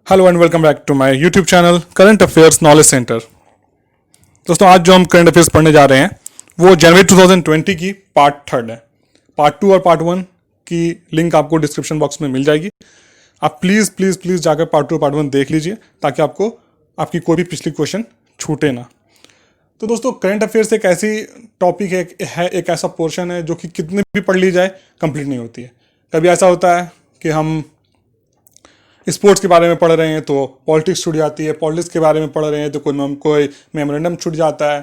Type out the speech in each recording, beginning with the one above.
Hello and welcome back to my YouTube channel current affairs knowledge centre. दोस्तों आज जो हम करंट अफेयर्स पढ़ने जा रहे हैं वो जनवरी 2020 की पार्ट 3 है। पार्ट 2 और पार्ट 1 की लिंक आपको डिस्क्रिप्शन बॉक्स में मिल जाएगी। आप प्लीज़ प्लीज़ प्लीज़ जाकर पार्ट 2 और पार्ट 1 देख लीजिए ताकि आपको आपकी कोई भी पिछली क्वेश्चन छूटे ना। तो दोस्तों करंट अफेयर्स एक ऐसी टॉपिक है एक ऐसा पोर्शन है जो कि कितनी भी पढ़ ली जाए कंप्लीट नहीं होती है। कभी ऐसा होता है कि हम स्पोर्ट्स के बारे में पढ़ रहे हैं तो पॉलिटिक्स छूट जाती है, पॉलिटिक्स के बारे में पढ़ रहे हैं तो कोई मेमोरेंडम छूट जाता है,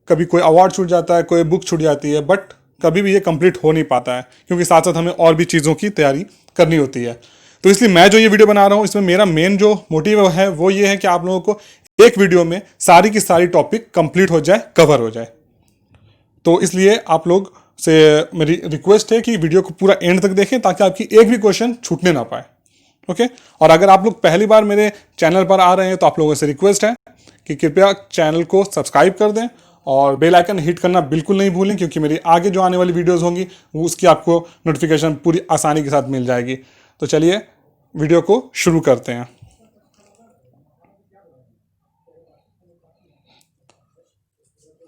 कभी कोई अवार्ड छूट जाता है, कोई बुक छूट जाती है, बट कभी भी ये कंप्लीट हो नहीं पाता है क्योंकि साथ साथ हमें और भी चीज़ों की तैयारी करनी होती है। तो इसलिए मैं जो ये वीडियो बना रहा हूँ इसमें मेरा मेन जो मोटिव है वो ये है कि आप लोगों को एक वीडियो में सारी की सारी टॉपिक कंप्लीट हो जाए, कवर हो जाए। तो इसलिए आप लोग से मेरी रिक्वेस्ट है कि वीडियो को पूरा एंड तक देखें ताकि आपकी एक भी क्वेश्चन छूटने ना पाए। ओके और अगर आप लोग पहली बार मेरे चैनल पर आ रहे हैं तो आप लोगों से रिक्वेस्ट है कि कृपया चैनल को सब्सक्राइब कर दें और बेल आइकन हिट करना बिल्कुल नहीं भूलें क्योंकि मेरी आगे जो आने वाली वीडियोस होंगी वो उसकी आपको नोटिफिकेशन पूरी आसानी के साथ मिल जाएगी। तो चलिए वीडियो को शुरू करते हैं।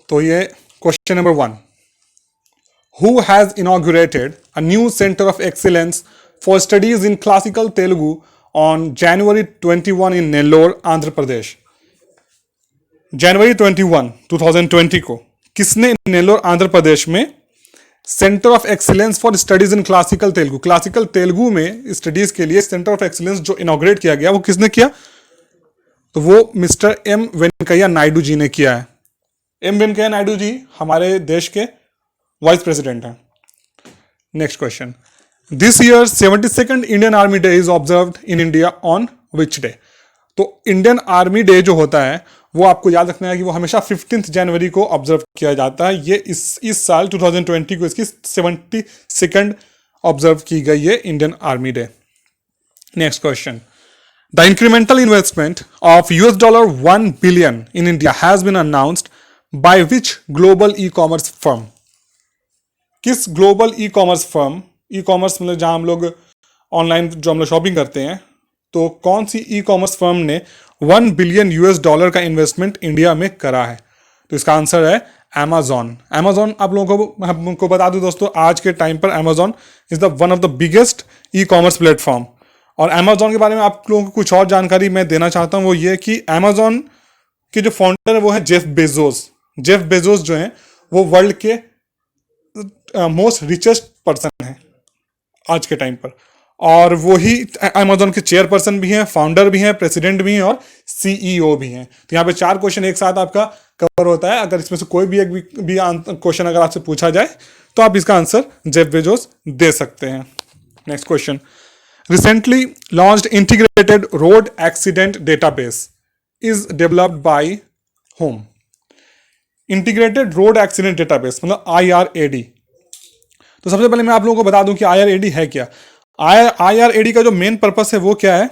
तो ये question number 1, who has inaugurated a new centre of excellence for studies in classical Telugu on January 21 in Nellore, Andhra Pradesh. जनवरी 21, 2020 को किसने नेल्लोर आंध्र प्रदेश में centre of excellence for studies in classical Telugu में स्टडीज के लिए सेंटर ऑफ एक्सीलेंस जो इनॉग्रेट किया गया वो किसने किया? तो वो मिस्टर एम वेंकैया नायडू जी ने किया है। एम वेंकैया नायडू जी हमारे देश के वाइस प्रेसिडेंट हैं। Next question, this year 72nd Indian army day is observed in India on which day? तो इंडियन आर्मी डे जो होता है वो आपको याद रखना है कि वो हमेशा 15 जनवरी को ऑब्जर्व किया जाता है। ये इस साल 2020 को इसकी 72nd ऑब्जर्व की गई है Indian army day. Next question, the incremental investment of $1 billion in India has been announced by which global e commerce firm? किस global e commerce firm, e commerce मतलब जहाँ हम लोग ऑनलाइन जो हम लोग शॉपिंग करते हैं, तो कौन सी ई कॉमर्स फर्म ने $1 बिलियन का इन्वेस्टमेंट इंडिया में करा है? तो इसका आंसर है अमेजॉन। अमेजॉन आप लोगों को बता दूं दोस्तों, आज के टाइम पर Amazon is the one of the biggest e commerce platform. और अमेजॉन के बारे में आप लोगों को कुछ और जानकारी मैं देना चाहता हूँ, वो ये कि अमेजॉन के जो फाउंडर है वो है जेफ बेजोस। जेफ बेजोस जो है वो वर्ल्ड के मोस्ट रिचेस्ट पर्सन है आज के टाइम पर, और वो ही अमेजॉन के चेयरपर्सन भी हैं, फाउंडर भी हैं, प्रेसिडेंट भी हैं और सीईओ भी हैं। तो यहाँ पे 4 क्वेश्चन एक साथ आपका कवर होता है। अगर इसमें से कोई भी एक भी क्वेश्चन अगर आपसे पूछा जाए तो आप इसका आंसर जेफ बेजोस दे सकते हैं। Next question, recently launched integrated road accident database is developed by home? Integrated road accident database मतलब IRAD। तो सबसे पहले मैं आप लोगों को बता दूं कि IRAD है क्या। IRAD का जो मेन पर्पस है वो क्या है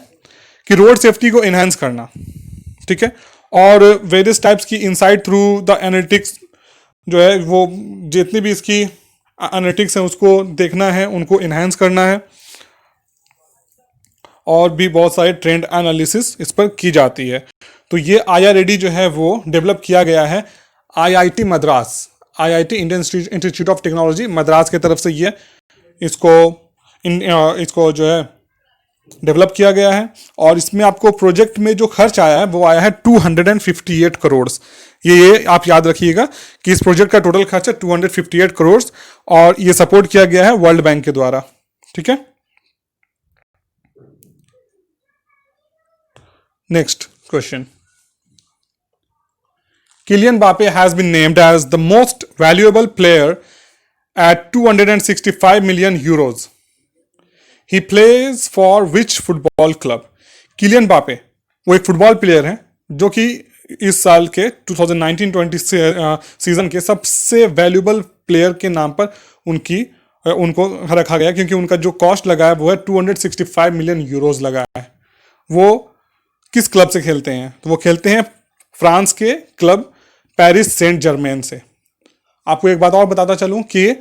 कि रोड सेफ्टी को एनहांस करना, ठीक है, और वेरियस टाइप्स की इनसाइट थ्रू द एनालिटिक्स जो है वो जितनी भी इसकी एनालिटिक्स है उसको देखना है, उनको एनहांस करना है, और भी बहुत सारे ट्रेंड एनालिसिस इस पर की जाती है। तो ये IRAD जो है वो डेवलप किया गया है IIT Madras, IIT Indian institute of technology Madras की तरफ से ये इसको जो है डेवलप किया गया है। और इसमें आपको प्रोजेक्ट में जो खर्च आया है वो आया है 258 करोड़। ये आप याद रखिएगा कि इस प्रोजेक्ट का टोटल खर्च है 258 करोड़ और ये सपोर्ट किया गया है वर्ल्ड बैंक के द्वारा, ठीक है। Next question, Kylian Mbappe has been named as the most valuable player at 265 million euros. He plays for which football club? Kylian Mbappe वो एक फुटबॉल प्लेयर हैं जो कि इस साल के 2019-20 सीजन के सबसे वैल्यूएबल प्लेयर के नाम पर उनको रखा गया क्योंकि उनका जो कॉस्ट लगा है वो है 265 मिलियन यूरोज लगा है। वो किस क्लब से खेलते हैं? तो वो खेलते हैं फ्रांस के क्लब पेरिस सेंट जर्मेन से। आपको एक बात और बताता चलूं कि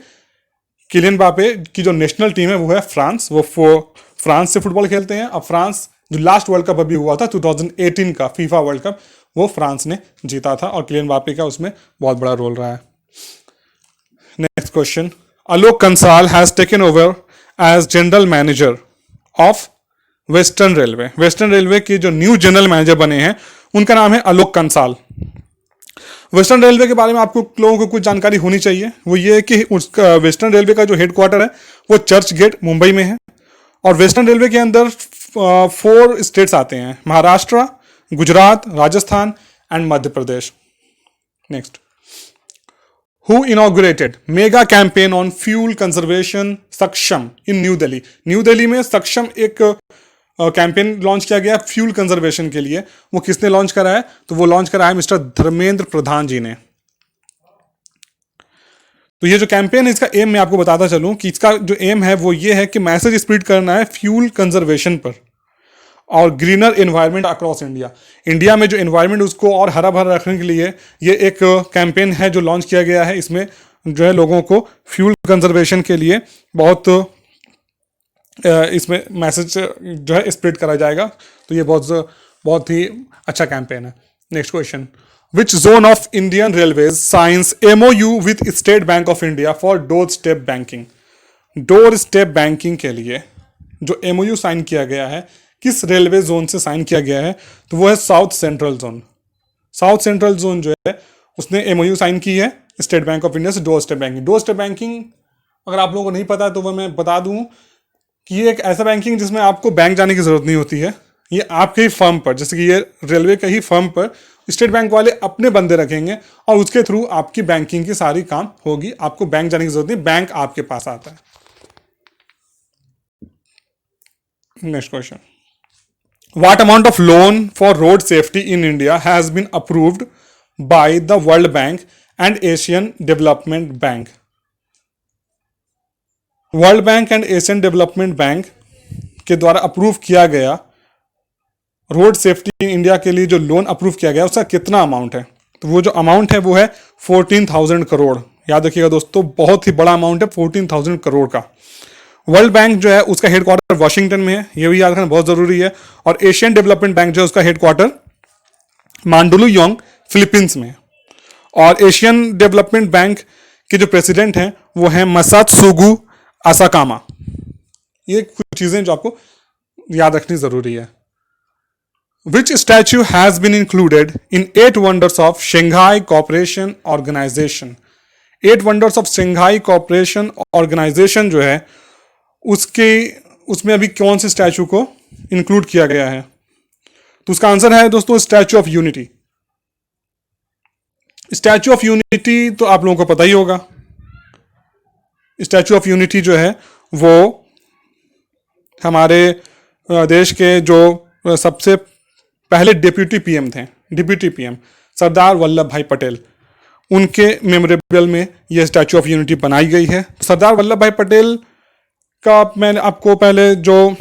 किलियन म्बाप्पे की जो नेशनल टीम है वो है फ्रांस। वो फ्रांस से फुटबॉल खेलते हैं। अब फ्रांस जो लास्ट वर्ल्ड कप अभी हुआ था 2018 का फीफा वर्ल्ड कप, वो फ्रांस ने जीता था और किलियन म्बाप्पे का उसमें बहुत बड़ा रोल रहा है। Next question, Alok Kansal has taken over as general manager of western railway. Western railway के जो न्यू जनरल मैनेजर बने हैं उनका नाम है आलोक कंसाल। वेस्टर्न रेलवे के बारे में आपको लोगों को कुछ जानकारी होनी चाहिए, वो ये है कि उसका वेस्टर्न रेलवे का जो हेडक्वार्टर है वो चर्च गेट मुंबई में है। और वेस्टर्न रेलवे के अंदर 4 स्टेट्स आते हैं, Maharashtra, Gujarat, Rajasthan and Madhya Pradesh. Next, who inaugurated mega campaign on fuel conservation सक्षम इन न्यू दिल्ली। न्यू दिल्ली में सक्षम एक कैंपेन लॉन्च किया गया फ्यूल कंजर्वेशन के लिए। वो किसने लॉन्च करा है? तो वो लॉन्च करा है मिस्टर धर्मेंद्र प्रधान जी ने। तो ये जो कैंपेन है इसका एम मैं आपको बताता चलूं कि इसका जो एम है वो ये है कि मैसेज स्प्रेड करना है फ्यूल कंजर्वेशन पर और greener environment across India. India में जो एनवायरनमेंट उसको और हरा भरा रखने के लिए ये एक कैंपेन है जो लॉन्च किया गया है। इसमें जो है लोगों को फ्यूल कंजर्वेशन के लिए बहुत इसमें मैसेज जो है स्प्रेड करा जाएगा। तो ये बहुत ही अच्छा कैंपेन है। Next question, which zone of Indian railways science MOU with state bank of India for door step banking. Door step banking के लिए जो MOU साइन किया गया है किस रेलवे जोन से साइन किया गया है? तो वो है south central zone. South central zone जो है उसने MOU साइन की है स्टेट बैंक ऑफ इंडिया से door step banking. Door step banking अगर आप लोगों को नहीं पता है तो वह मैं बता दूं कि ये एक ऐसा बैंकिंग जिसमें आपको बैंक जाने की जरूरत नहीं होती है। ये आपके ही फर्म पर, जैसे कि ये रेलवे के ही फर्म पर स्टेट बैंक वाले अपने बंदे रखेंगे और उसके थ्रू आपकी बैंकिंग की सारी काम होगी। आपको बैंक जाने की जरूरत नहीं, बैंक आपके पास आता है। Next question, what amount of loan for road safety in India has been approved by the world bank and Asian development bank. World bank and Asian development bank के द्वारा अप्रूव किया गया रोड सेफ्टी इन इंडिया के लिए जो loan approve किया गया उसका कितना अमाउंट है? तो वो जो अमाउंट है वो है 14,000 करोड़। याद रखिएगा दोस्तों, बहुत ही बड़ा अमाउंट है 14,000 करोड़ का। वर्ल्ड बैंक जो है उसका हेडक्वार्टर वॉशिंगटन में है, ये भी याद रखना बहुत जरूरी है। और एशियन डेवलपमेंट बैंक जो है उसका हेडक्वार्टर मांडुलुयोंग फिलीपींस में। और एशियन डेवलपमेंट बैंक के जो प्रेसिडेंट हैं वो हैं मसात्सुगु असाकामा। ये कुछ चीजें जो आपको याद रखनी जरूरी है। Which statue has been included in 8 wonders of Shanghai Cooperation Organization? 8 wonders of Shanghai Cooperation Organization जो है उसमें अभी कौन से स्टैचू को इंक्लूड किया गया है? तो उसका आंसर है दोस्तों statue of unity. Statue of unity तो आप लोगों को पता ही होगा। स्टैचू ऑफ यूनिटी जो है वो हमारे देश के जो सबसे पहले डिप्यूटी पीएम थे, डिप्यूटी पीएम सरदार वल्लभ भाई पटेल, उनके मेमोरेबल में यह स्टैचू ऑफ यूनिटी बनाई गई है। सरदार वल्लभ भाई पटेल का मैंने आपको पहले जो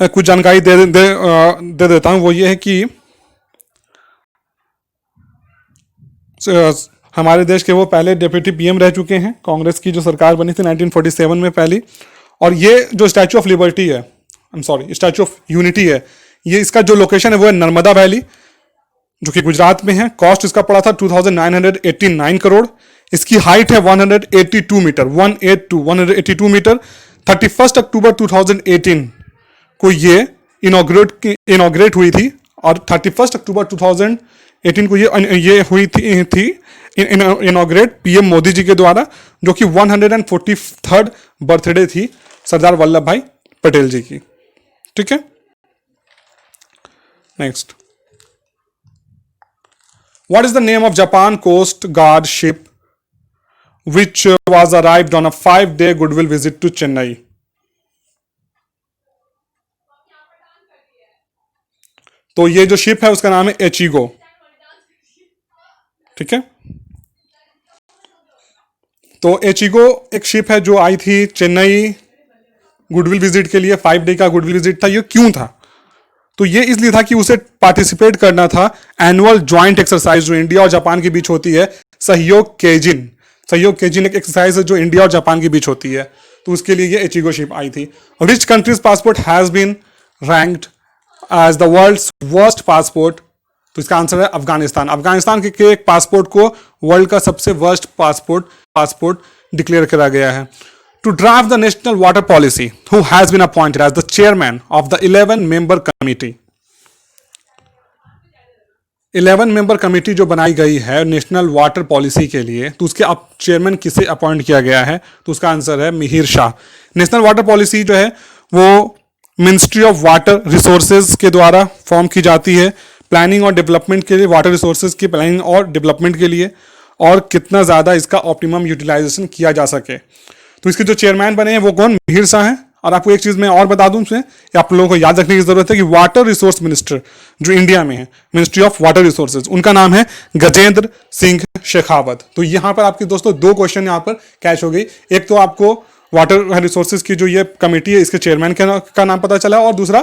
कुछ जानकारी दे देता हूं, वो ये है कि हमारे देश के वो पहले डिप्यूटी पीएम रह चुके हैं। कांग्रेस की जो सरकार बनी थी 1947 में पहली। और ये जो स्टैचू ऑफ लिबर्टी है, स्टैचू ऑफ यूनिटी है, ये इसका जो लोकेशन है वो है नर्मदा वैली जो कि गुजरात में है। कॉस्ट इसका पड़ा था 2,989 करोड़। इसकी हाइट है 182 मीटर, 182 मीटर। 31 अक्टूबर 2018 को ये इनॉग्रेट हुई थी और 31 अक्टूबर 2018 को ये हुई थी इनॉग्रेट पीएम मोदी जी के द्वारा, जो कि 143rd बर्थडे थी सरदार वल्लभ भाई पटेल जी की। ठीक है, next, what is the name of Japan coast guard ship which was arrived on a 5-day goodwill visit to Chennai. तो ये जो शिप है उसका नाम है एचिगो। ठीक है, तो एचिगो एक शिप है जो आई थी चेन्नई गुडविल विजिट के लिए। 5 डे का गुडविल विजिट था। ये क्यों था? तो ये इसलिए था कि उसे पार्टिसिपेट करना था एनुअल ज्वाइंट एक्सरसाइज जो इंडिया और जापान के बीच होती है, सहयोग केजिन। सहयोग केजिन एक एक्सरसाइज है जो इंडिया और जापान के बीच होती है, तो उसके लिए ये एचिगो शिप आई थी। Which country's passport has been ranked as the world's worst passport? तो इसका आंसर है अफगानिस्तान। अफगानिस्तान के एक पासपोर्ट को वर्ल्ड का सबसे वर्स्ट पासपोर्ट डिक्लेयर करा गया है। To draft the national water policy, who has been appointed as the chairman of the 11 member committee? 11 member committee जो बनाई गई है नेशनल वाटर पॉलिसी के लिए, तो उसके चेयरमैन किसे अपॉइंट किया गया है? तो उसका आंसर है Mihir Shah. National water policy जो है वो मिनिस्ट्री ऑफ वाटर रिसोर्सेज के द्वारा फॉर्म की जाती है, प्लानिंग और डेवलपमेंट के लिए, वाटर रिसोर्सेज की प्लानिंग और डेवलपमेंट के लिए, और कितना ज़्यादा इसका ऑप्टिमम यूटिलाइजेशन किया जा सके। तो इसके जो चेयरमैन बने हैं वो कौन? मिहिर शाह हैं। और आपको एक चीज़ मैं और बता दूं इसमें, आप लोगों को याद रखने की जरूरत है कि वाटर रिसोर्स मिनिस्टर जो इंडिया में है, मिनिस्ट्री ऑफ वाटर रिसोर्सेज, उनका नाम है गजेंद्र सिंह शेखावत। तो यहाँ पर आपके दोस्तों दो क्वेश्चन यहाँ पर कैच हो गई। एक तो आपको वाटर रिसोर्सेज की जो ये कमेटी है इसके चेयरमैन का नाम पता चला, और दूसरा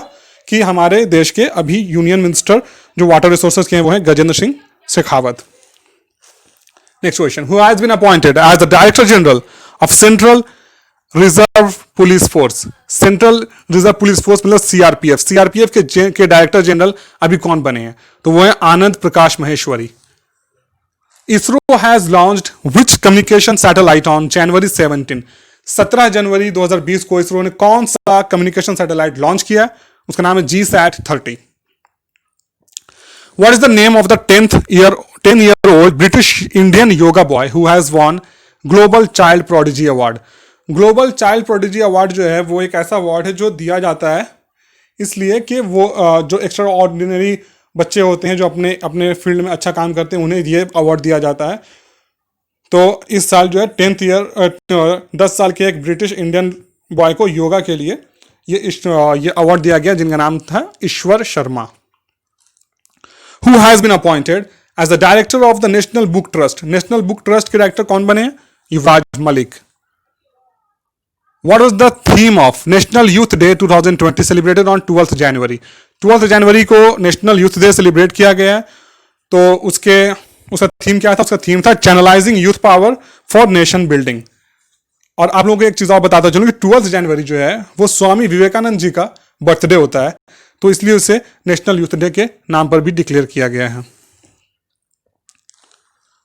कि हमारे देश के अभी यूनियन मिनिस्टर जो वाटर रिसोर्सेज के हैं वो हैं Gajendra Singh Shekhawat. Next question, who has been appointed as the director general of central reserve police force? Central reserve police force मतलब सीआरपीएफ। सीआरपीएफ के डायरेक्टर जनरल अभी कौन बने हैं? तो वो है Anand Prakash Maheshwari. ISRO has launched which communication satellite on January 17? 17 जनवरी 2020 को इसरो ने कौन सा कम्युनिकेशन सैटेलाइट लॉन्च किया? उसका नाम है GSAT-30। What is the name of the 10-year-old British Indian yoga boy who has won Global Child Prodigy Award? Global child prodigy award जो है वो एक ऐसा अवार्ड है जो दिया जाता है इसलिए कि वो जो एक्स्ट्रा ऑर्डिनरी बच्चे होते हैं जो अपने अपने फील्ड में अच्छा काम करते हैं उन्हें ये अवार्ड दिया जाता है। तो इस साल जो है 10 साल के एक ब्रिटिश इंडियन बॉय को योगा के लिए ये अवार्ड दिया गया जिनका नाम था ईश्वर Sharma. Who has been appointed as the director of the National Book Trust? National book trust के डायरेक्टर कौन बने? युवराज Malik. What was the theme of National Youth Day 2020 celebrated on 12th January? 12th जनवरी को नेशनल यूथ डे सेलिब्रेट किया गया है। तो उसका theme क्या था? उसका थीम था channelising youth power for nation building. और आप लोगों को एक चीज और बताता चलूं कि 12th जनवरी जो है वो स्वामी विवेकानंद जी का बर्थडे होता है, तो इसलिए उसे नेशनल यूथ डे के नाम पर भी डिक्लेयर किया गया है।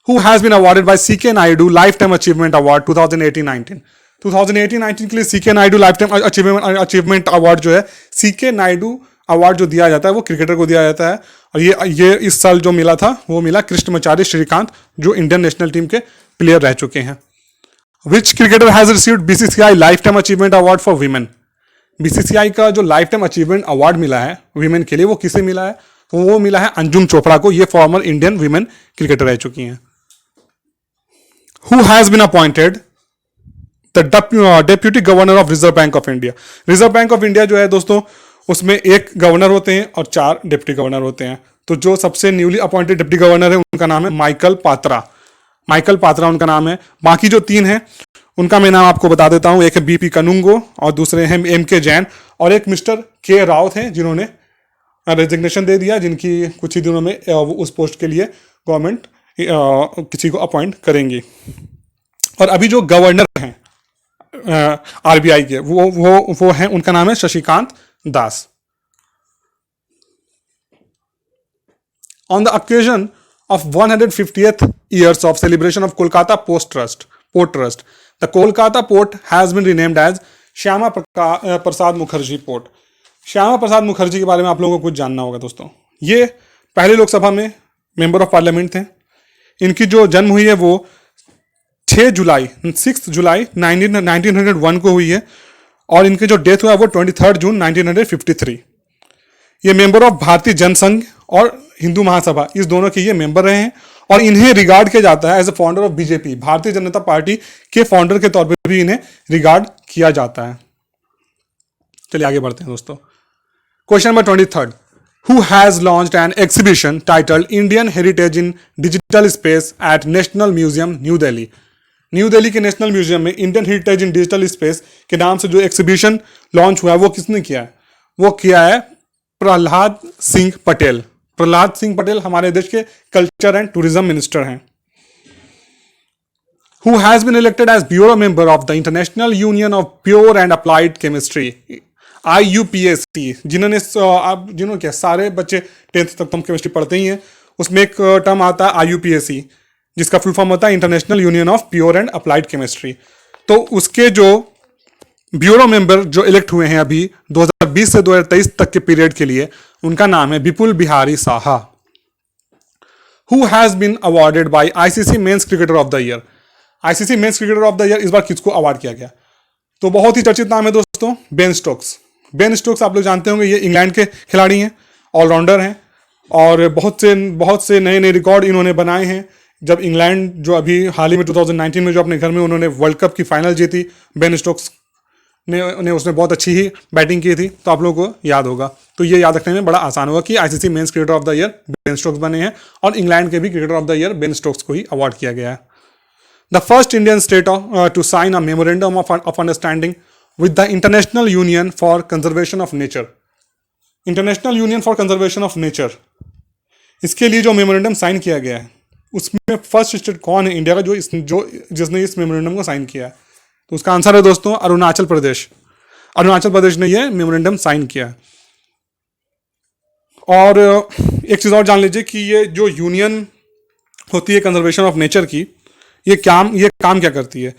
Who has been awarded by CK Naidu Lifetime Achievement Award 2018-19? 2018-19 के लिए CK Naidu lifetime achievement award जो है, CK नायडू अवार्ड जो दिया जाता है वो क्रिकेटर को दिया जाता है। और ये इस साल जो मिला था वो मिला कृष्णमाचारी श्रीकांत जो इंडियन नेशनल टीम के प्लेयर रह चुके हैं। विच cricketer has received BCCI life time achievement award for women? BCCI का जो लाइफ टाइम अचीवमेंट अवार्ड मिला है वीमेन के लिए वो किसे मिला है? तो वो मिला है अंजुम चोपड़ा को। ये फॉर्मर इंडियन वीमेन क्रिकेटर रह चुकी हैं। Who has been appointed the deputy governor of reserve bank of India? Reserve bank of India जो है दोस्तों उसमें एक गवर्नर होते हैं और 4 डिप्टी गवर्नर होते हैं। तो जो सबसे न्यूली अपॉइंटेड डिप्टी गवर्नर है उनका नाम है माइकल पात्रा उनका नाम है। बाकी जो 3 हैं उनका मैं नाम आपको बता देता हूं। एक है BP कनुंगो और दूसरे हैं MK जैन और एक मिस्टर K रावत हैं जिन्होंने रेजिग्नेशन दे दिया, जिनकी कुछ ही दिनों में उस पोस्ट के लिए गवर्नमेंट किसी को अपॉइंट करेंगी। और अभी जो गवर्नर हैं RBI के वो हैं, उनका नाम है Shashikant Das. On the occasion of 150th years of celebration of Kolkata Port Trust, the Kolkata Port has been renamed as Shyama Prasad Mukherjee port. Shyama Prasad Mukherjee के बारे में आप लोगों को कुछ जानना होगा दोस्तों। ये पहले लोकसभा में मेंबर ऑफ पार्लियामेंट थे। इनकी जो जन्म हुई है वो 6 जुलाई 1901 को हुई है और इनकी जो डेथ हुआ है वो 23 जून 1953। ये मेंबर ऑफ भारतीय जनसंघ और हिंदू महासभा इस दोनों के ये मेंबर रहे हैं और इन्हें रिगार्ड किया जाता है as a founder of BJP, Bharatiya Janata party के फाउंडर के तौर पर भी इन्हें रिगार्ड किया जाता है। चलिए आगे बढ़ते हैं दोस्तों। Question number 23, who has launched N exhibition titled Indian heritage in digital space at national museum new Delhi? New Delhi के नेशनल म्यूजियम में इंडियन हेरिटेज इन डिजिटल स्पेस के नाम से जो एक्सिबिशन लॉन्च हुआ है वो किसने किया है? वो किया है प्रहलाद सिंह पटेल। प्रहलाद सिंह पटेल हमारे देश के कल्चर एंड टूरिज्म मिनिस्टर हैं। Who has been elected as bureau member of the International Union of Pure and Applied Chemistry? IUPAC, जिन्होंने आप जिन्होंने क्या सारे बच्चे 10th तक तो हम केमिस्ट्री पढ़ते ही हैं, उसमें एक टर्म आता है IUPAC, जिसका फुल फॉर्म होता है international union of pure and applied chemistry. तो उसके जो ब्यूरो मेंबर जो इलेक्ट हुए हैं अभी 2020 से 2023 तक के पीरियड के लिए, उनका नाम है Vipul Bihari Saha. Who has been awarded by ICC men's cricketer of the year. ICC men's cricketer of the year इस बार किसको अवार्ड किया गया? तो बहुत ही चर्चित नाम है दोस्तों, बेन स्टोक्स। बेन स्टोक्स आप लोग जानते होंगे, ये इंग्लैंड के खिलाड़ी हैं, ऑलराउंडर हैं, और बहुत से नए नए रिकॉर्ड इन्होंने बनाए हैं। जब इंग्लैंड जो अभी हाल ही में 2019 में जो अपने घर में उन्होंने वर्ल्ड कप की फाइनल जीती, बेन स्टोक्स ने उसने बहुत अच्छी ही बैटिंग की थी, तो आप लोगों को याद होगा। तो ये याद रखने में बड़ा आसान होगा कि ICC men's cricketer of the year Ben Stokes बने हैं, और इंग्लैंड के भी cricketer of the year Ben Stokes को ही अवार्ड किया गया है। The first Indian state to sign a memorandum of understanding with the international union for conservation of nature. International union for conservation of nature, इसके लिए जो memorandum sign किया गया है, उसमें फर्स्ट स्टेट कौन है इंडिया का जिसने इस मेमोरेंडम को साइन किया है? तो उसका आंसर है दोस्तों अरुणाचल प्रदेश। अरुणाचल प्रदेश ने यह मेमोरेंडम साइन किया। और एक चीज़ और जान लीजिए कि ये जो यूनियन होती है कंजर्वेशन ऑफ नेचर की, ये काम क्या करती है?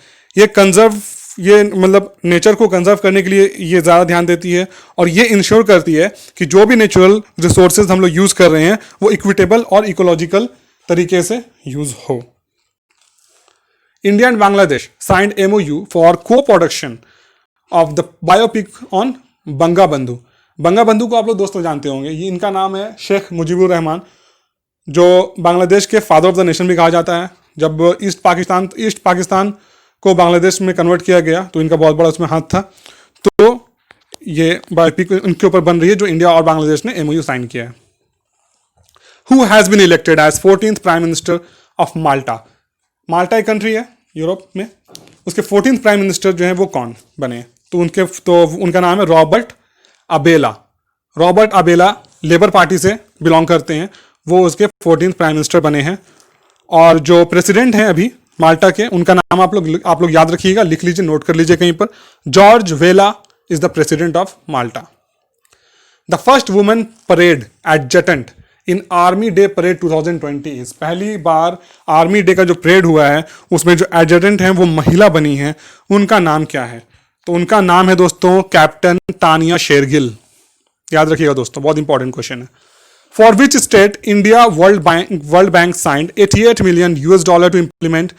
ये मतलब नेचर को कंजर्व करने के लिए ये ज़्यादा ध्यान देती है, और ये इंश्योर करती है कि जो भी नेचुरल रिसोर्सेज हम लोग यूज़ कर रहे हैं वो इक्विटेबल और इकोलॉजिकल तरीके से यूज़ हो। India and Bangladesh signed MOU for co-production of the biopic on बंगा बंधु। बंगा बंधु को आप लोग दोस्तों जानते होंगे, ये इनका नाम है शेख मुजीबुर रहमान, जो बांग्लादेश के फादर ऑफ द नेशन भी कहा जाता है। जब ईस्ट पाकिस्तान को बांग्लादेश में कन्वर्ट किया गया तो इनका बहुत बड़ा उसमें हाथ था। तो ये बायोपिक उनके ऊपर बन रही है जो इंडिया और बांग्लादेश ने MOU साइन किया है। Who has been elected as 14th prime minister of Malta. Malta एक कंट्री है यूरोप में, उसके 14th प्राइम मिनिस्टर जो हैं वो कौन बने? तो उनका नाम है Robert Abela. Robert Abela labour party से बिलोंग करते हैं, वो उसके 14th प्राइम मिनिस्टर बने हैं। और जो प्रेसिडेंट हैं अभी माल्टा के, उनका नाम आप लोग याद रखिएगा, लिख लीजिए, नोट कर लीजिए कहीं पर। George Vella is the president of Malta. The first women parade adjutant in army day parade 2020। पहली बार आर्मी डे का जो परेड हुआ है उसमें जो एडजटेंट हैं वो महिला बनी हैं, उनका नाम क्या है? तो उनका नाम है दोस्तों कैप्टन तानिया शेरगिल। याद रखिएगा दोस्तों, बहुत इंपॉर्टेंट क्वेश्चन है। For which state India World Bank signed $88 million to implement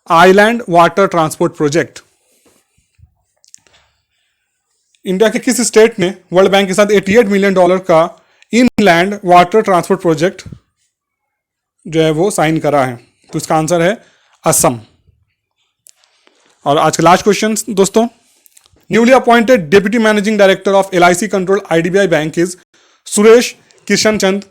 island water transport project. India के किस स्टेट ने वर्ल्ड बैंक के साथ $88 million का इनलैंड वाटर ट्रांसपोर्ट प्रोजेक्ट जो है वो साइन करा है? तो इसका आंसर है असम। और आज का लास्ट क्वेश्चन दोस्तों, newly appointed deputy managing director of LIC control IDBI bank is Suresh Kishan Chand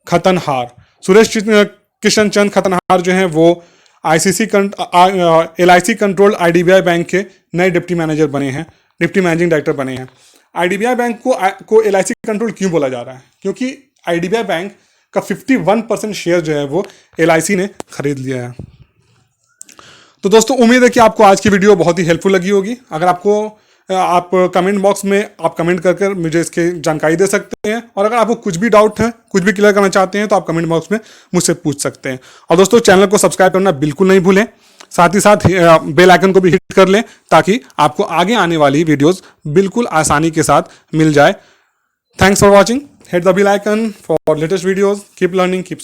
Khatanhar. Suresh Kishan Chand Khatanhar जो हैं वो LIC कंट्रोल IDBI बैंक के नए डिप्टी मैनेजर बने हैं, डिप्टी मैनेजिंग डायरेक्टर बने हैं। IDBI बैंक को LIC कंट्रोल क्यों बोला जा रहा है? क्योंकि IDBI बैंक का 51% शेयर जो है वो LIC ने खरीद लिया है। तो दोस्तों उम्मीद है कि आपको आज की वीडियो बहुत ही हेल्पफुल लगी होगी। अगर आप कमेंट बॉक्स में आप कमेंट कर मुझे इसकी जानकारी दे सकते हैं, और अगर आपको कुछ भी डाउट है, कुछ भी क्लियर करना चाहते हैं, तो आप कमेंट बॉक्स में मुझसे पूछ सकते हैं। और दोस्तों चैनल को सब्सक्राइब करना बिल्कुल नहीं भूलें, साथ ही साथ बेल आइकन को भी हिट कर लें ताकि आपको आगे आने वाली वीडियोस बिल्कुल आसानी के साथ मिल जाए। Thanks for watching, hit the bell icon for latest videos, keep learning, keep